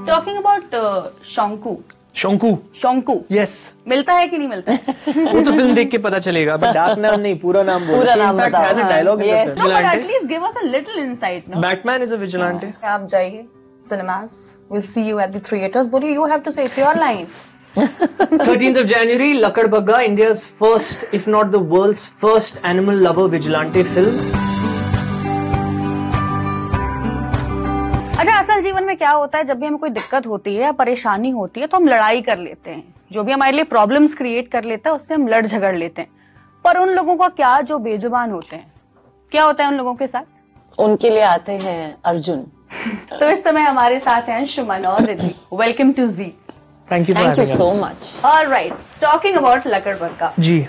Talking about Shonku Shonku Shonku yes मिलता है कि नहीं मिलता है? वो तो फिल्म देख के पता चलेगा, बट डार्क नाम नहीं, पूरा नाम बोलो। पूरा नाम इनफैक्ट बताओ, हैज अ हाँ, dialogue in the yes. No, but at film. least give us a little insight, no? Batman is a vigilante. आप जाइए cinemas, we'll see you at the theaters. What do you have to say? It's your line. 13th of January, Lakadbagga, India's first, if not the world's first animal lover vigilante film. अच्छा, असल जीवन में क्या होता है, जब भी हमें कोई दिक्कत होती है या परेशानी होती है तो हम लड़ाई कर लेते हैं। जो भी हमारे लिए प्रॉब्लम्स क्रिएट कर लेता है उससे हम लड़ झगड़ लेते हैं। पर उन लोगों का क्या जो बेजुबान होते हैं, क्या होता है उन लोगों के साथ? उनके लिए आते हैं अर्जुन। तो इस समय हमारे साथ हैं शुमन और Riddhi. Welcome to Zee. Thank you so much. Alright, talking about Lakadbaggha, जी,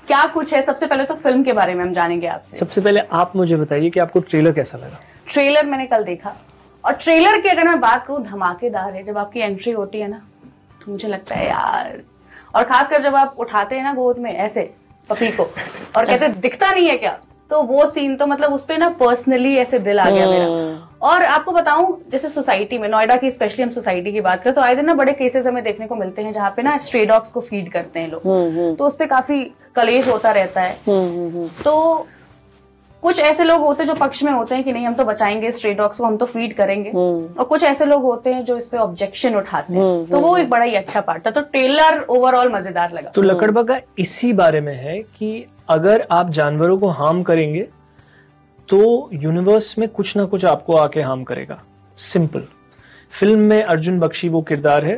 क्या कुछ है? सबसे पहले तो फिल्म के बारे में हम जानेंगे आपसे। सबसे पहले आप मुझे बताइए कि आपको ट्रेलर कैसा लगा? ट्रेलर मैंने कल देखा, और ट्रेलर की अगर मैं बात करूं, धमाकेदार है। जब आपकी एंट्री होती है ना, तो मुझे लगता है यार, और खासकर जब आप उठाते हैं ना गोद में ऐसे पपी को और कहते दिखता नहीं है क्या, तो वो सीन तो मतलब उस पे ना पर्सनली ऐसे दिल आ गया मेरा। और आपको बताऊं, जैसे सोसाइटी में, नोएडा की स्पेशली हम सोसाइटी की बात करें तो आए दिन ना बड़े केसेस हमें देखने को मिलते हैं जहाँ पे ना स्ट्रे डॉग्स को फीड करते हैं लोग, तो उस पे काफी कलेश होता रहता है। तो कुछ ऐसे लोग होते हैं जो पक्ष में होते हैं कि नहीं, हम तो बचाएंगे स्ट्रे डॉग्स को, हम तो फीड करेंगे, और कुछ ऐसे लोग होते हैं जो इस पे ऑब्जेक्शन उठाते हैं। तो वो एक बड़ा ही अच्छा पार्ट था। तो ट्रेलर ओवरऑल मजेदार लगा। तो लकड़बग्गा इसी बारे में है कि अगर आप जानवरों को हार्म करेंगे तो यूनिवर्स में कुछ ना कुछ आपको आके हार्म करेगा। सिंपल। फिल्म में अर्जुन बख्शी वो किरदार है।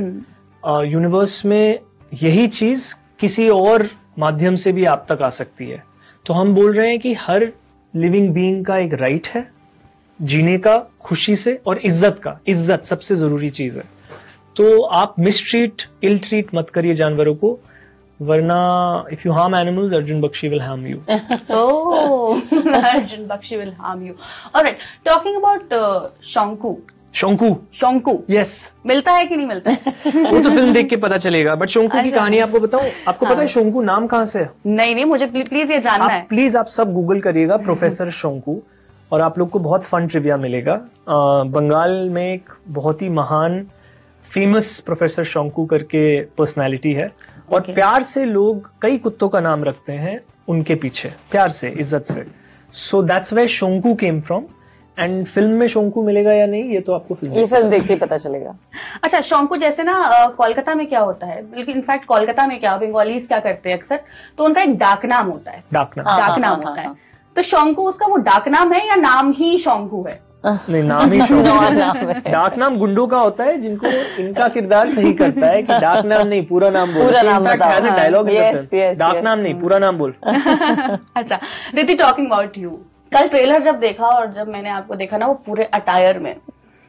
यूनिवर्स में यही चीज किसी और माध्यम से भी आप तक आ सकती है। तो हम बोल रहे हैं कि हर लिविंग बीइंग का एक राइट है जीने का, खुशी से, और इज्जत का। इज्जत सबसे जरूरी चीज है। तो आप मिसट्रीट, इल ट्रीट मत करिए जानवरों को, वरना if you harm animals, Arjun Bakshi will harm you. Arjun Bakshi will harm you. Alright, talking about Shonku Shonku yes, मिलता है कि नहीं मिलता है? वो तो फिल्म देख के पता चलेगा। बट शोंकू की कहानी आपको बताऊं? आपको पता है शोंकू नाम कहाँ से है? नहीं, मुझे प्लीज ये जानना है। प्लीज आप सब गूगल करिएगा प्रोफेसर शोंकू, और आप लोग को बहुत फन ट्रिविया मिलेगा। बंगाल में एक बहुत ही महान फेमस प्रोफेसर शोंकू करके पर्सनालिटी है, और प्यार से लोग कई कुत्तों का नाम रखते हैं उनके पीछे, प्यार से, इज्जत से। So that's where Shonku came from. And film में शोंकू मिलेगा या नहीं, ये तो आपको फिल्म देख के पता चलेगा। अच्छा, शोंकू जैसे ना कोलकाता में क्या होता है, बल्कि इनफैक्ट कोलकाता में क्या बंगालीज क्या करते हैं अक्सर, तो उनका एक डाक नाम होता है। डाक नाम होता है। तो शोंकू उसका वो डाक नाम है या नाम ही शोंकू है? नहीं, नाम ही शोंकू। डाक नाम गुंडों का होता है जिनको इनका किरदार सही करता है कि डाक नाम नहीं, पूरा नाम बोल। डायलॉग डाक नाम नहीं, पूरा नाम बोल। अच्छा रिद्धि, टॉकिंग अबाउट यू, कल ट्रेलर जब देखा और जब मैंने आपको देखा ना वो पूरे अटायर में,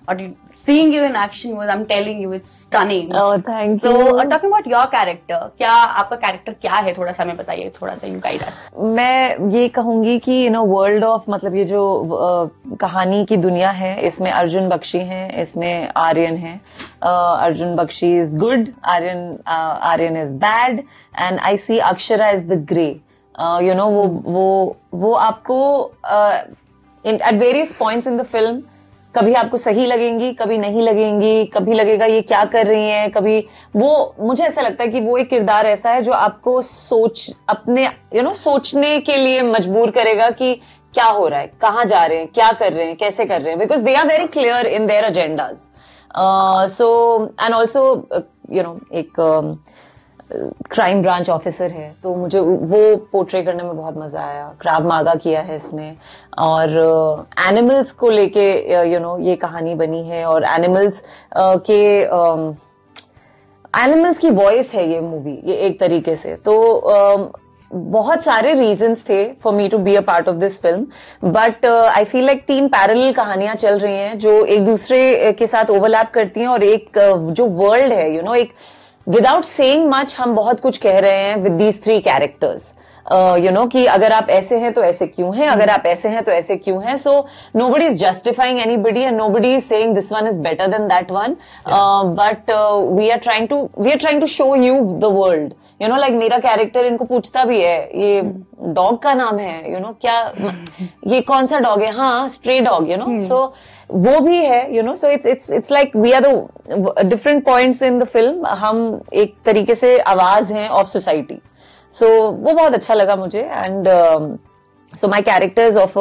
और seeing you in action was, I'm telling you, it's stunning. Oh, thank you. So, talking about your character, क्या आपका कैरेक्टर क्या है, थोड़ा सा हमें बताइए, थोड़ा सा you guide us. मैं ये कहूंगी कि वर्ल्ड ऑफ, मतलब ये जो कहानी की दुनिया है, इसमें अर्जुन बख्शी हैं, इसमें आर्यन है। Arjun Bakshi is good, Aryan is bad, and I see Akshara is the grey. वो आपको at various points in the film कभी आपको सही लगेंगी, कभी नहीं लगेंगी, कभी लगेगा ये क्या कर रही हैं, कभी वो, मुझे ऐसा लगता है कि वो एक किरदार ऐसा है जो आपको सोचने के लिए मजबूर करेगा कि क्या हो रहा है, कहाँ जा रहे हैं, क्या कर रहे हैं, कैसे कर रहे हैं, because they are very clear in their agendas. So and also एक क्राइम ब्रांच ऑफिसर है, तो मुझे वो पोर्ट्रे करने में बहुत मजा आया। क्राव मागा किया है इसमें, और एनिमल्स को लेके ये कहानी बनी है, और एनिमल्स की वॉइस है ये मूवी, ये एक तरीके से। तो बहुत सारे रीजंस थे for me to be a part of this film, but I feel like 3 parallel कहानियां चल रही हैं जो एक दूसरे के साथ ओवरलैप करती हैं, और एक जो वर्ल्ड है, एक विदाउट सेइंग मच हम बहुत कुछ कह रहे हैं विद दीज 3 कैरेक्टर्स। कि अगर आप ऐसे हैं तो ऐसे क्यों हैं, अगर आप ऐसे हैं तो ऐसे क्यों हैं। सो nobody is justifying anybody and nobody is saying this one is better than that one. But we are trying to show you the world. Like मेरा कैरेक्टर इनको पूछता भी है, ये डॉग का नाम है, क्या ये कौन सा डॉग है, हाँ स्ट्रे डॉग, सो वो भी है, you know, so it's like we are the different points in the film. हम एक तरीके से आवाज हैं ऑफ सोसाइटी. सो वो बहुत अच्छा लगा मुझे. And so my characters of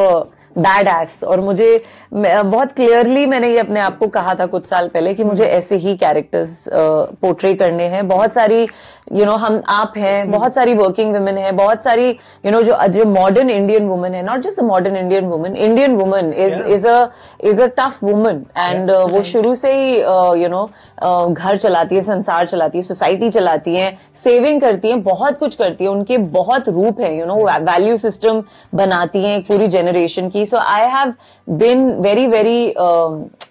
bad S. और मुझे बहुत क्लियरली मैंने ये अपने आप को कहा था कुछ साल पहले कि मुझे ऐसे ही कैरेक्टर्स पोर्ट्रे करने हैं. बहुत सारी हम आप हैं, बहुत सारी वर्किंग वुमेन है, बहुत सारी जो मॉडर्न इंडियन वुमन है, not just the modern Indian woman, Indian woman is a tough woman. And वो शुरू से ही घर चलाती है, संसार चलाती है, सोसाइटी चलाती है, सेविंग करती है, बहुत कुछ करती है. उनके बहुत रूप है, वैल्यू सिस्टम बनाती है एक पूरी जनरेशन की. So I have been very very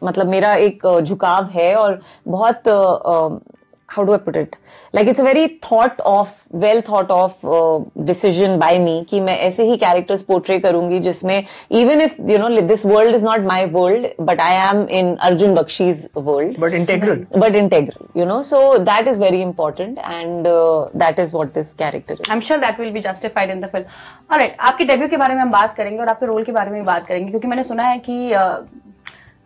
मतलब मेरा एक झुकाव है और बहुत how do I put it? Like it's a very well thought of decision by me कि मैं ऐसे ही characters portray करूंगी जिसमें even if this world is not my world, but I am in Arjun Bakshi's world. But integral. So that is very important, and that is what this character is. I'm sure that will be justified in the film. Alright, आपके debut के बारे में हम बात करेंगे और आपके role के बारे में भी बात करेंगे, क्योंकि मैंने सुना है कि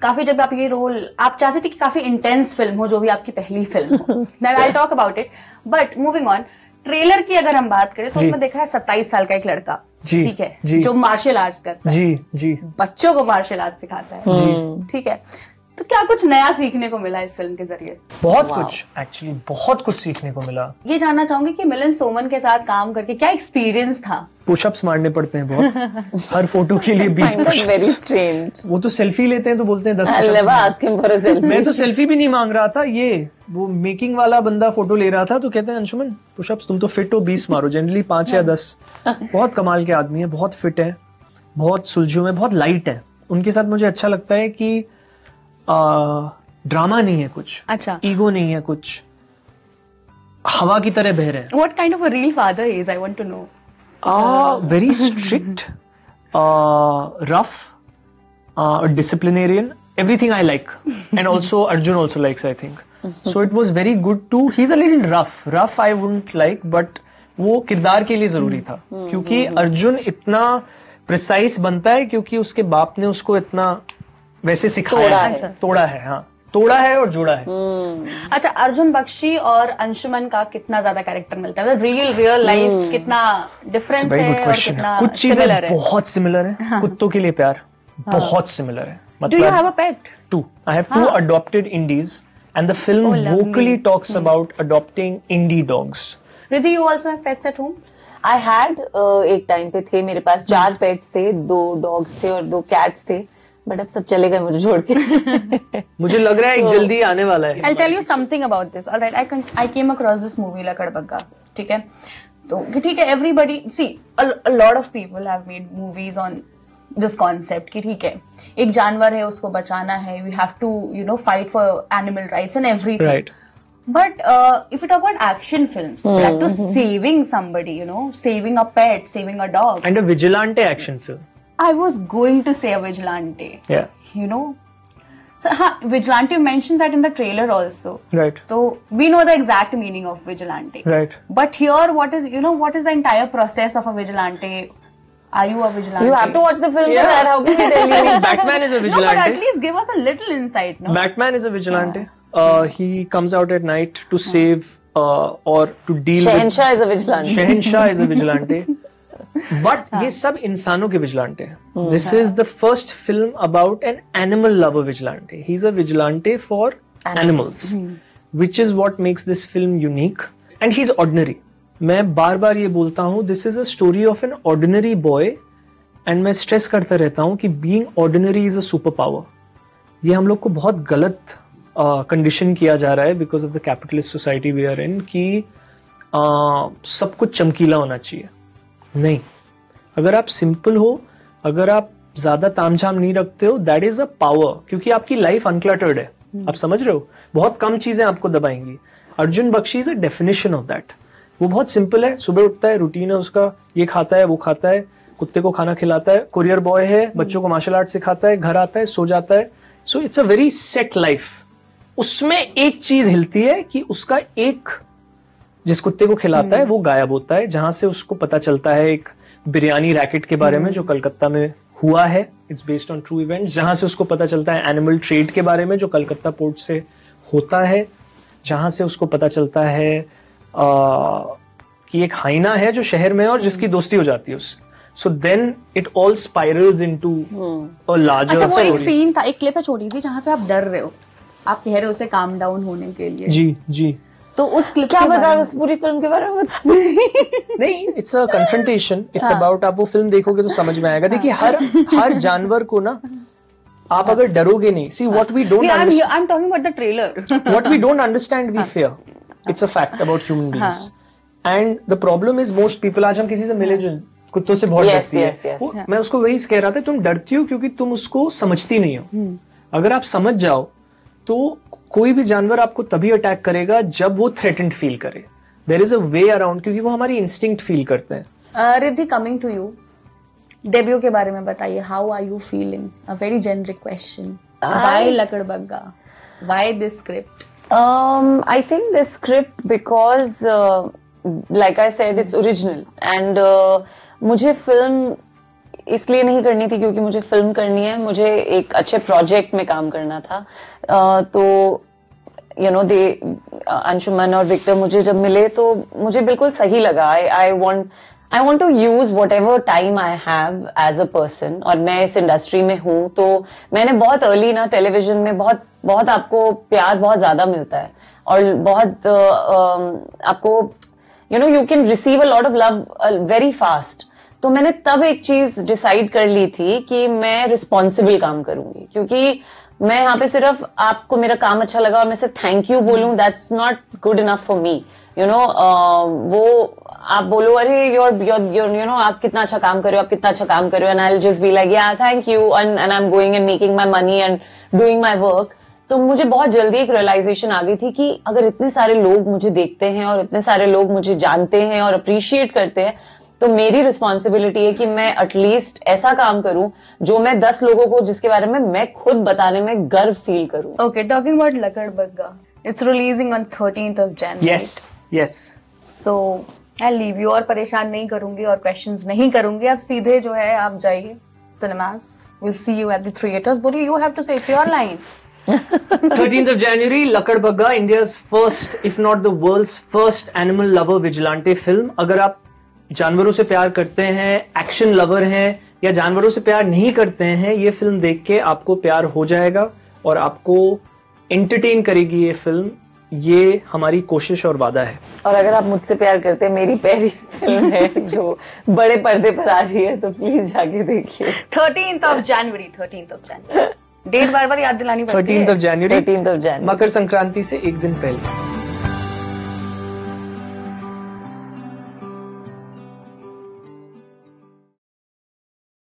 काफी जब आप ये रोल आप चाहते थे कि काफी इंटेंस फिल्म हो, जो भी आपकी पहली फिल्म हो. Then I'll talk about it. But moving on, trailer की अगर हम बात करें तो उसमें देखा है 27 साल का एक लड़का, ठीक है, जो मार्शल आर्ट्स करता है, जी बच्चों को मार्शल आर्ट्स सिखाता है, ठीक है. तो क्या कुछ नया सीखने को मिला इस फिल्म के जरिए? बहुत कुछ, एक्चुअली बहुत कुछ सीखने को मिला. ये जानना चाहूंगी कि मिलिंद सोमन के साथ काम करके क्या एक्सपीरियंस था? पुशअप्स मारने पड़ते हैं बहुत हर फोटो के लिए 20 पुशअप्स. Very strange. वो तो सेल्फी लेते हैं तो बोलते हैं 10 पुशअप्स. मैं तो सेल्फी भी नहीं मांग रहा था. ये वो मेकिंग वाला बंदा फोटो ले रहा था तो कहते हैं अंशुमन पुशअप्स तुम तो फिट हो, 20 मारो. जनरली 5 या 10. बहुत कमाल के आदमी है, बहुत फिट है, बहुत सुलझों में, बहुत लाइट है. उनके साथ मुझे अच्छा लगता है कि ड्रामा नहीं है कुछ, अच्छा, ईगो नहीं है कुछ, हवा की तरह बह रहे हैं. What kind of a real father he is? I want to know. Very strict, rough, disciplinarian. Everything I like, and also Arjun also likes, I think. So it was very good to. He's a little rough. Rough I wouldn't like, but वो किरदार के लिए जरूरी था, क्योंकि अर्जुन इतना precise बनता है क्योंकि उसके बाप ने उसको इतना वैसे सिखाया है. तोड़ा है, हाँ, तोड़ा है और जोड़ा है. अच्छा, अर्जुन बख्शी और अंशुमन का कितना ज्यादा कैरेक्टर मिलता है? मतलब रियल लाइफ कितना डिफरेंस है और कितना कुछ चीजें बहुत सिमिलर है. कुत्तों के लिए प्यार बहुत सिमिलर है. Do you have a pet? 2. I have 2 adopted indies, and the film vocally talks about adopting indie dogs. Riddhi, you also have pets at home? I had एक टाइम पे थे मेरे पास 4 पेट्स थे, 2 डॉग्स थे और 2 cats थे, but अब सब चले गए मुझे छोड़ के. मुझे लग रहा है एक जल्दी आने वाला है. I'll tell you something about this. All right, I came across this movie लकड़बग्गा, ठीक है. तो ठीक है, everybody see a lot of people have made movies on this concept कि ठीक है, एक जानवर है, उसको बचाना है, we have to fight for animal rights and everything. Right. But if you talk about action films, like to saving somebody, saving a pet, saving a dog, and a vigilante action film. I was going to say a vigilante. Yeah. So vigilante, you mentioned that in the trailer also. Right. So we know the exact meaning of vigilante. Right. But here, what is the entire process of a vigilante? Are you a vigilante? You have to watch the film. Yeah. How can I tell you? Batman is a vigilante. No, but at least give us a little insight. No? Batman is a vigilante. He comes out at night to save or to deal Shahenshah is a vigilante. Shahenshah is a vigilante. But ये सब इंसानों के vigilante हैं. This is the first film about an animal lover vigilante. He's a vigilante for animals, which is what makes this film unique. And he's ordinary. मैं बार बार ये बोलता हूँ, this is a story of an ordinary boy, and मैं stress करता रहता हूँ कि being ordinary is a superpower. ये हम लोग को बहुत गलत कंडीशन किया जा रहा है because of the capitalist society we are in कि सब कुछ चमकीला होना चाहिए. नहीं, अगर आप सिंपल हो, अगर आप ज्यादा तामझाम नहीं रखते हो, दैट इज अ पावर, क्योंकि आपकी लाइफ अनक्लटर्ड है. आप समझ रहे हो, बहुत कम चीजें आपको दबाएंगी. Arjun Bakshi is a definition of that. वो बहुत सिंपल है, सुबह उठता है, रूटीन है उसका, ये खाता है, वो खाता है, कुत्ते को खाना खिलाता है, कुरियर बॉय है, बच्चों को मार्शल आर्ट सिखाता है, घर आता है, सो जाता है. So it's a very set life. उसमें एक चीज हिलती है कि उसका एक जिस कुत्ते को खिलाता है वो गायब होता है, जहां से उसको पता चलता है एक बिरयानी रैकेट के बारे में जो कलकत्ता में हुआ है, it's based on true events, जहां से उसको पता चलता है एनिमल ट्रेड के बारे में जो कलकत्ता पोर्ट से होता है, जहां से उसको पता चलता है कि एक हाइना है जो शहर में है और जिसकी दोस्ती हो जाती है उससे. So then it all spirals into a larger अच्छा, वो एक story. सीन था, एक क्लिप है छोटी सी जहाँ पे आप डर रहे हो, आप कह रहे हो उसे काम डाउन होने के लिए. जी. तो उस क्लिप क्या बता उस पूरी फिल्म के बारे में बता. नहीं, it's a confrontation. It's about, आप वो फिल्म देखोगे तो समझ में आएगा. देखिए हर जानवर को ना, आप अगर डरोगे नहीं, see what we don't understand. I'm talking about the trailer. What we don't understand we fear. It's a fact about human beings. And the problem is most people, आज हम किसी से मिले जो कुत्तों से बहुत डरती है, मैं उसको वही कह रहा था, तुम डरती हो क्योंकि तुम उसको समझती नहीं हो. अगर आप समझ जाओ तो कोई भी जानवर आपको तभी अटैक करेगा जब वो थ्रेटेंड फील करे. There is a way around, क्योंकि वो हमारी इंस्टिंक्ट फील करते हैं. Riddhi, coming to you, debut के बारे में बताइए. How are you feeling? A very generic question. Why Lakadbaggha? Why this script? I think this script because like I said it's original and मुझे फिल्म इसलिए नहीं करनी थी क्योंकि मुझे फिल्म करनी है, मुझे एक अच्छे प्रोजेक्ट में काम करना था. तो यू नो दे अंशुमन और विक्टर मुझे जब मिले तो मुझे बिल्कुल सही लगा. I want to use whatever time I have as a person, और मैं इस इंडस्ट्री में हूँ तो मैंने बहुत अर्ली ना टेलीविजन में बहुत आपको प्यार बहुत ज्यादा मिलता है और बहुत आपको you know you can receive a lot of love very fast. तो मैंने तब एक चीज डिसाइड कर ली थी कि मैं रिस्पॉन्सिबल काम करूंगी, क्योंकि मैं यहाँ पे सिर्फ आपको मेरा काम अच्छा लगा और मैं सिर्फ थैंक यू बोलूं, that's not good enough for me. You know वो आप बोलो अरे योर यू नो आप कितना अच्छा काम कर रहे हो, आप कितना अच्छा काम कर रहे हो, and I will just be like yeah thank you and I am going and making my money and doing my work. तो मुझे बहुत जल्दी एक रियलाइजेशन आ गई थी कि अगर इतने सारे लोग मुझे देखते हैं और इतने सारे लोग मुझे जानते हैं और अप्रिशिएट करते हैं तो मेरी रिस्पॉन्सिबिलिटी है कि मैं एटलीस्ट ऐसा काम करूं जो मैं 10 लोगों को जिसके बारे में मैं खुद बताने में गर्व फील करूं. Okay, talking about Lakadbaggha, it's releasing on 13th of January. Yes. So I leave you, और परेशान नहीं करूंगी और क्वेश्चंस नहीं करूंगी. आप सीधे जो है आप जाइए cinemas. Will see you at the theatres. बोलिए, यू हैव टू से, it's your line. 13th of January, लकड़बग्गा, India's first, if not the world's first animal lover vigilante film. अगर आप जानवरों से प्यार करते हैं, एक्शन लवर हैं, या जानवरों से प्यार नहीं करते हैं, ये फिल्म देख के आपको प्यार हो जाएगा और आपको एंटरटेन करेगी ये फिल्म. ये हमारी कोशिश और वादा है. और अगर आप मुझसे प्यार करते हैं, मेरी पहली फिल्म है जो बड़े पर्दे पर आ रही है, तो प्लीज जाके देखिए. 13th of January. डेट बार बार याद दिलानी पड़ती है. 13th of January, 13th of January. Makar Sankranti से एक दिन पहले.